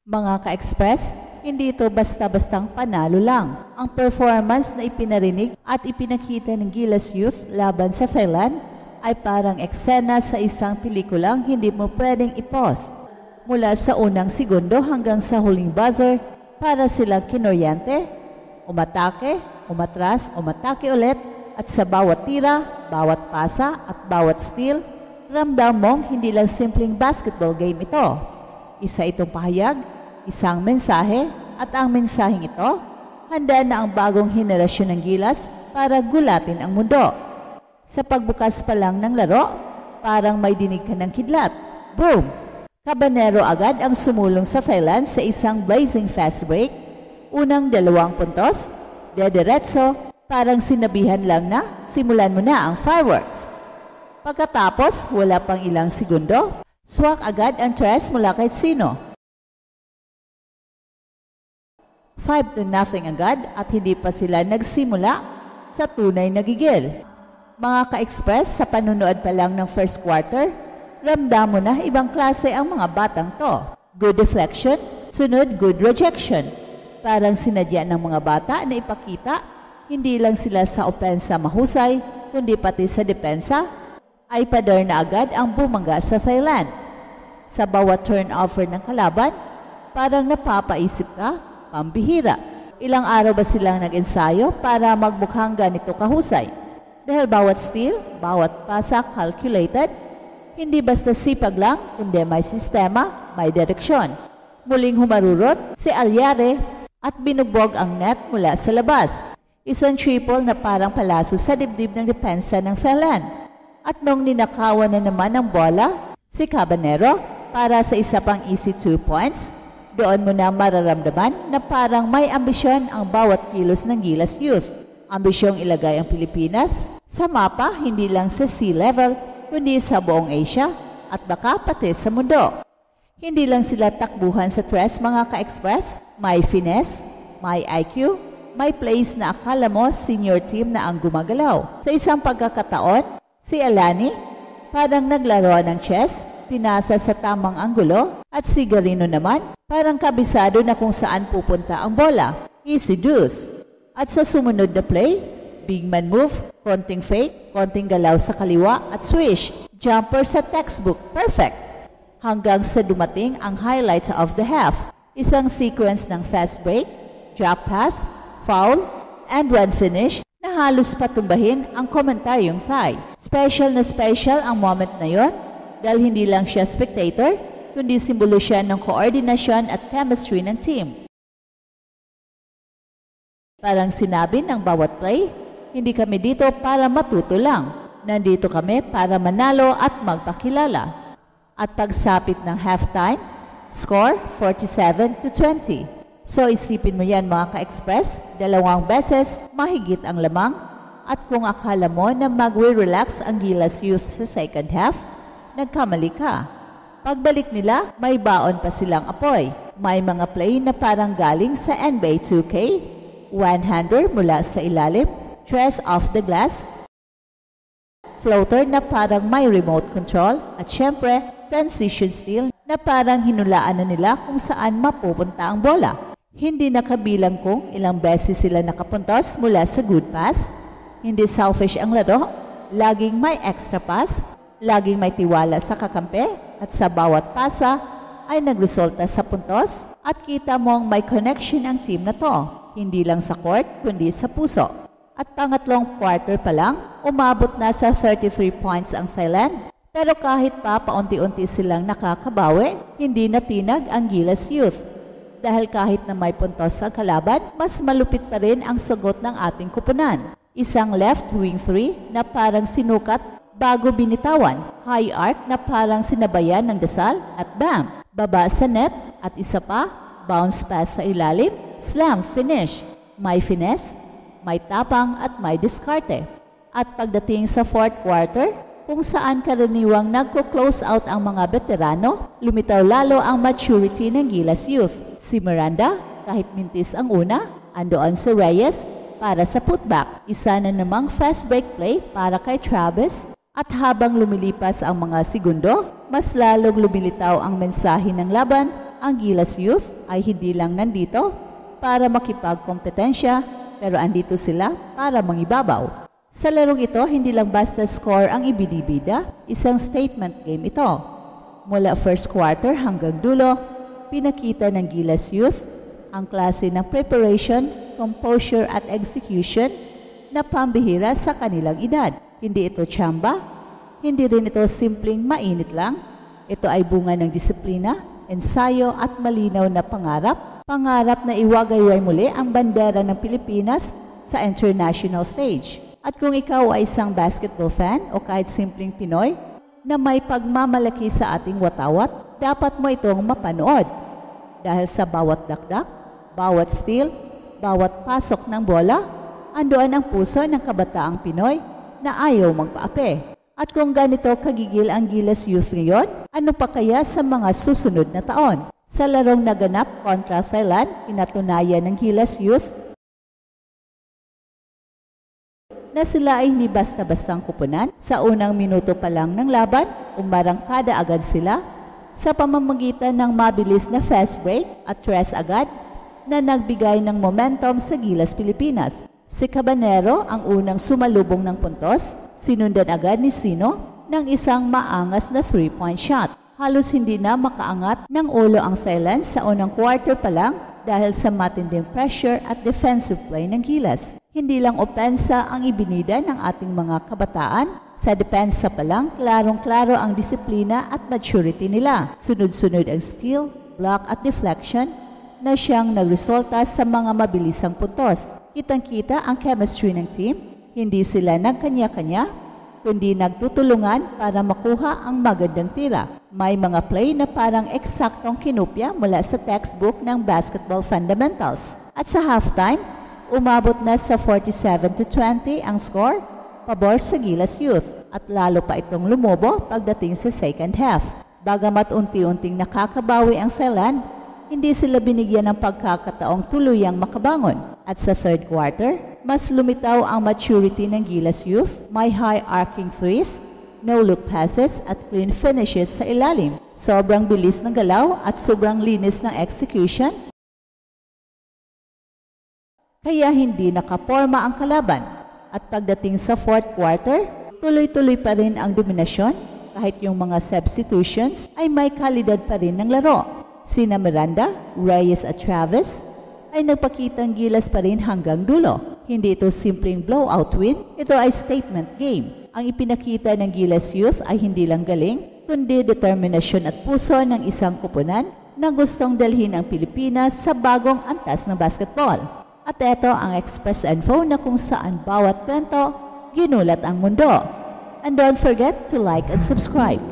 Mga ka-express, hindi ito basta-bastang panalo lang. Ang performance na ipinarinig at ipinakita ng Gilas Youth laban sa Thailand ay parang eksena sa isang pelikulang hindi mo pwedeng i-pause. Mula sa unang segundo hanggang sa huling buzzer, para silang kinoryente, umatake, umatras, umatake ulit, at sa bawat tira, bawat pasa at bawat steal, ramdam mong hindi lang simpleng basketball game ito. Isa itong pahayag, isang mensahe, at ang mensaheng ito, handa na ang bagong henerasyon ng Gilas para gulatin ang mundo. Sa pagbukas pa lang ng laro, parang may dinig ka ng kidlat. Boom! Cabanero agad ang sumulong sa Thailand sa isang blazing fast break. Unang 2 puntos, dederetso, parang sinabihan lang na simulan mo na ang fireworks. Pagkatapos, wala pang ilang segundo, swak agad ang tres mula kahit sino. 5-0 agad at hindi pa sila nagsimula sa tunay na gigil. Mga ka-express, sa panunood pa lang ng first quarter, ramdam mo na ibang klase ang mga batang to. Good deflection, sunod good rejection. Parang sinadya ng mga bata na ipakita, hindi lang sila sa opensa mahusay, kundi pati sa depensa, ay pader na agad ang bumangga sa Thailand. Sa bawat turnover ng kalaban, parang napapaisip ka, pambihira. Ilang araw ba silang nag-ensayo para magmukhang ganito kahusay? Dahil bawat steal, bawat pasa calculated, hindi basta sipag lang, kundi may sistema, may direksyon. Muling humarurot si Alyare at binugbog ang net mula sa labas. Isang triple na parang palaso sa dibdib ng depensa ng Thailand. At nung ninakawan na naman ng bola, si Cabanero para sa isa pang easy 2 points, doon mo na mararamdaman na parang may ambisyon ang bawat kilos ng Gilas Youth. Ambisyong ilagay ang Pilipinas sa mapa hindi lang sa sea level, kundi sa buong Asia at baka pati sa mundo. Hindi lang sila takbuhan sa tres mga ka-express, may finesse, may IQ, may plays na akala mo senior team na ang gumagalaw. Sa isang pagkakataon, si Alani parang naglaro ng chess, pinasa sa tamang anggulo, at si Garino naman parang kabisado na kung saan pupunta ang bola. Easy deuce. At sa sumunod na play, big man move, konting fake, konting galaw sa kaliwa at swish. Jumper sa textbook, perfect. Hanggang sa dumating ang highlight of the half. Isang sequence ng fast break, drop pass, foul, and when finish, na halos patumbahin ang komentaryong Thai. Special na special ang moment na yon dahil hindi lang siya spectator, kundi simbolo siya ng koordinasyon at chemistry ng team. Parang sinabi ng bawat play, hindi kami dito para matuto lang. Nandito kami para manalo at magpakilala. At pagsapit ng halftime, score 47-20. So isipin mo yan mga ka-express, 2 beses mahigit ang lamang. At kung akala mo na mag-relax ang Gilas Youth sa second half, nagkamali ka. Pagbalik nila, may baon pa silang apoy. May mga play na parang galing sa NBA 2K, one-hander mula sa ilalim, tres off the glass, floater na parang may remote control, at syempre, transition steal na parang hinulaan na nila kung saan mapupunta ang bola. Hindi nakabilang kung ilang beses sila nakapuntos mula sa good pass. Hindi selfish ang laro, laging may extra pass, laging may tiwala sa kakampi, at sa bawat pasa ay nagresulta sa puntos at kita mong may connection ang team na to, hindi lang sa court kundi sa puso. At pangatlong quarter pa lang, umabot na sa 33 points ang Thailand. Pero kahit pa paunti-unti silang nakakabawi, hindi natinag ang Gilas Youth. Dahil kahit na may puntos sa kalaban, mas malupit pa rin ang sagot ng ating kupunan. Isang left wing 3 na parang sinukat bago binitawan, high arc na parang sinabayan ng dasal at bam! Baba sa net at isa pa, bounce pass sa ilalim, slam finish. May finesse, may tapang at may diskarte. At pagdating sa fourth quarter, kung saan karaniwang nagko-close out ang mga veterano, lumitaw lalo ang maturity ng Gilas Youth. Si Miranda, kahit mintis ang una, andoon si Reyes para sa putback. Isa na namang fast break play para kay Travis. At habang lumilipas ang mga segundo, mas lalong lumilitaw ang mensahe ng laban, ang Gilas Youth ay hindi lang nandito para makipagkompetensya, pero andito sila para mangibabaw. Sa larong ito, hindi lang basta score ang ibinibida, isang statement game ito. Mula first quarter hanggang dulo, pinakita ng Gilas Youth ang klase ng preparation, composure at execution na pambihira sa kanilang edad. Hindi ito tsamba, hindi rin ito simpleng mainit lang. Ito ay bunga ng disiplina, ensayo at malinaw na pangarap na iwagayway muli ang bandera ng Pilipinas sa international stage. At kung ikaw ay isang basketball fan o kahit simpleng Pinoy na may pagmamalaki sa ating watawat, dapat mo itong mapanood. Dahil sa bawat dakdak, bawat steal, bawat pasok ng bola, andoon ang puso ng kabataang Pinoy na ayaw magpaape. At kung ganito kagigil ang Gilas Youth ngayon, ano pa kaya sa mga susunod na taon? Sa larong naganap kontra Thailand, pinatunayan ng Gilas Youth na sila ay hindi basta-bastang kupunan. Sa unang minuto pa lang ng laban, umarangkada agad sila sa pamamagitan ng mabilis na fast break at tres agad na nagbigay ng momentum sa Gilas Pilipinas. Si Cabanero ang unang sumalubong ng puntos, sinundan agad ni Sino ng isang maangas na 3-point shot. Halos hindi na makaangat ng ulo ang Thailand sa unang quarter pa lang dahil sa matinding pressure at defensive play ng Gilas. Hindi lang opensa ang ibinida ng ating mga kabataan, sa depensa pa lang klarong-klaro ang disiplina at maturity nila. Sunod-sunod ang steal, block at deflection na siyang nagresulta sa mga mabilisang puntos. Kitang-kita ang chemistry ng team, hindi sila nagkanya-kanya, kundi nagtutulungan para makuha ang magandang tira. May mga play na parang eksaktong kinopya mula sa textbook ng basketball fundamentals. At sa halftime, umabot na sa 47-20 ang score, pabor sa Gilas Youth, at lalo pa itong lumobo pagdating sa second half. Bagamat unti-unting nakakabawi ang Thailand, hindi sila binigyan ng pagkakataong tuluyang makabangon. At sa third quarter, mas lumitaw ang maturity ng Gilas Youth, may high arcing threes, no-look passes at clean finishes sa ilalim. Sobrang bilis ng galaw at sobrang linis ng execution, kaya hindi nakaporma ang kalaban. At pagdating sa fourth quarter, tuloy-tuloy pa rin ang dominasyon kahit yung mga substitutions ay may kalidad pa rin ng laro. Sina Miranda, Reyes at Travis ay nagpakitang gilas pa rin hanggang dulo. Hindi ito simpleng blowout win, ito ay statement game. Ang ipinakita ng Gilas Youth ay hindi lang galing, kundi determinasyon at puso ng isang kupunan na gustong dalhin ang Pilipinas sa bagong antas ng basketball. At ito ang Express Info na kung saan bawat kwento, ginulat ang mundo. And don't forget to like and subscribe.